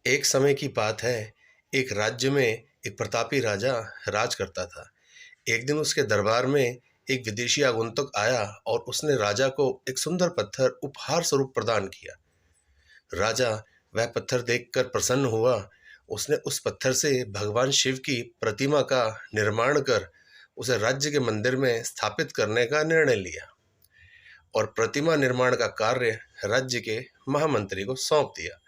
एक समय की बात है। एक राज्य में एक प्रतापी राजा राज करता था। एक दिन उसके दरबार में एक विदेशी आगंतुक आया और उसने राजा को एक सुंदर पत्थर उपहार स्वरूप प्रदान किया। राजा वह पत्थर देखकर प्रसन्न हुआ। उसने उस पत्थर से भगवान शिव की प्रतिमा का निर्माण कर उसे राज्य के मंदिर में स्थापित करने का निर्णय लिया और प्रतिमा निर्माण का कार्य राज्य के महामंत्री को सौंप दिया।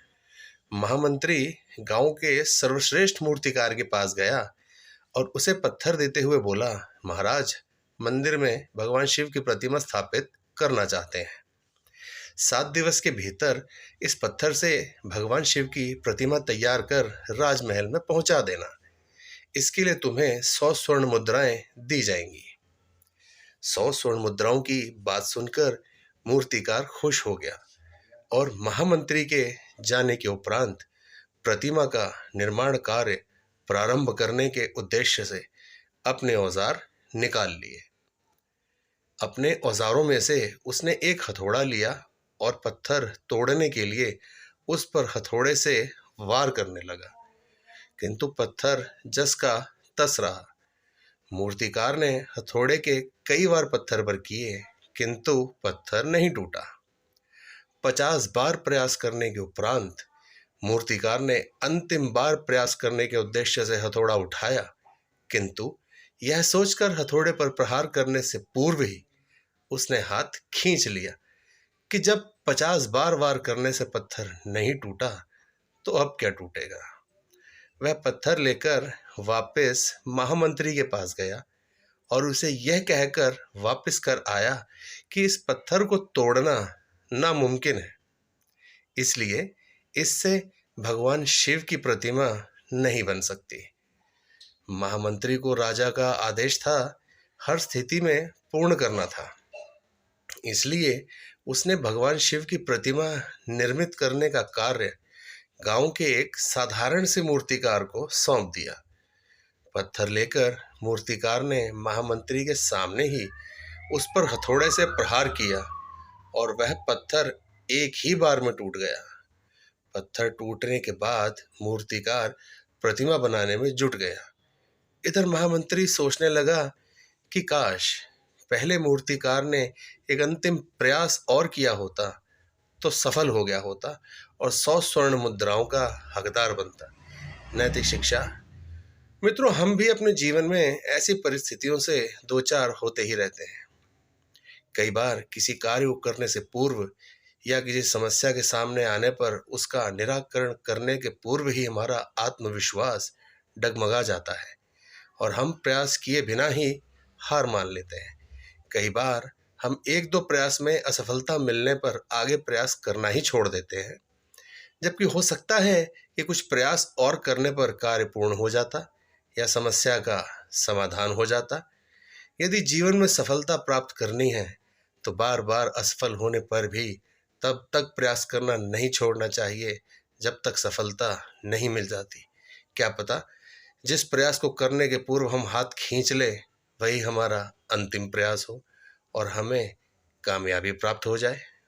महामंत्री गांव के सर्वश्रेष्ठ मूर्तिकार के पास गया और उसे पत्थर देते हुए बोला, महाराज, मंदिर में भगवान शिव की प्रतिमा स्थापित करना चाहते हैं। 7 दिवस के भीतर इस पत्थर से भगवान शिव की प्रतिमा तैयार कर राजमहल में पहुंचा देना। इसके लिए तुम्हें 100 स्वर्ण मुद्राएं दी जाएंगी। 100 स्वर्ण मुद्राओं की बात सुनकर मूर्तिकार खुश हो गया और महामंत्री के जाने के उपरांत प्रतिमा का निर्माण कार्य प्रारंभ करने के उद्देश्य से अपने औजार निकाल लिए। अपने औजारों में से उसने एक हथौड़ा लिया और पत्थर तोड़ने के लिए उस पर हथौड़े से वार करने लगा, किंतु पत्थर जस का तस रहा। मूर्तिकार ने हथौड़े के कई बार पत्थर पर किए, किंतु पत्थर नहीं टूटा। 50 बार प्रयास करने के उपरांत मूर्तिकार ने अंतिम बार प्रयास करने के उद्देश्य से हथौड़ा उठाया, किंतु यह सोचकर हथौड़े पर प्रहार करने से पूर्व ही उसने हाथ खींच लिया कि जब 50 बार वार करने से पत्थर नहीं टूटा तो अब क्या टूटेगा। वह पत्थर लेकर वापस महामंत्री के पास गया और उसे यह कहकर वापस कर आया कि इस पत्थर को तोड़ना नामुमकिन है, इसलिए इससे भगवान शिव की प्रतिमा नहीं बन सकती। महामंत्री को राजा का आदेश था हर स्थिति में पूर्ण करना था, इसलिए उसने भगवान शिव की प्रतिमा निर्मित करने का कार्य गांव के एक साधारण से मूर्तिकार को सौंप दिया। पत्थर लेकर मूर्तिकार ने महामंत्री के सामने ही उस पर हथौड़े से प्रहार किया और वह पत्थर एक ही बार में टूट गया। पत्थर टूटने के बाद मूर्तिकार प्रतिमा बनाने में जुट गया। इधर महामंत्री सोचने लगा कि काश पहले मूर्तिकार ने एक अंतिम प्रयास और किया होता तो सफल हो गया होता और 100 स्वर्ण मुद्राओं का हकदार बनता। नैतिक शिक्षा। मित्रों, हम भी अपने जीवन में ऐसी परिस्थितियों से दो चार होते ही रहते हैं। कई बार किसी कार्य को करने से पूर्व या किसी समस्या के सामने आने पर उसका निराकरण करने के पूर्व ही हमारा आत्मविश्वास डगमगा जाता है और हम प्रयास किए बिना ही हार मान लेते हैं। कई बार हम एक दो प्रयास में असफलता मिलने पर आगे प्रयास करना ही छोड़ देते हैं, जबकि हो सकता है कि कुछ प्रयास और करने पर कार्य पूर्ण हो जाता या समस्या का समाधान हो जाता। यदि जीवन में सफलता प्राप्त करनी है तो बार बार असफल होने पर भी तब तक प्रयास करना नहीं छोड़ना चाहिए जब तक सफलता नहीं मिल जाती। क्या पता जिस प्रयास को करने के पूर्व हम हाथ खींच लें वही हमारा अंतिम प्रयास हो और हमें कामयाबी प्राप्त हो जाए।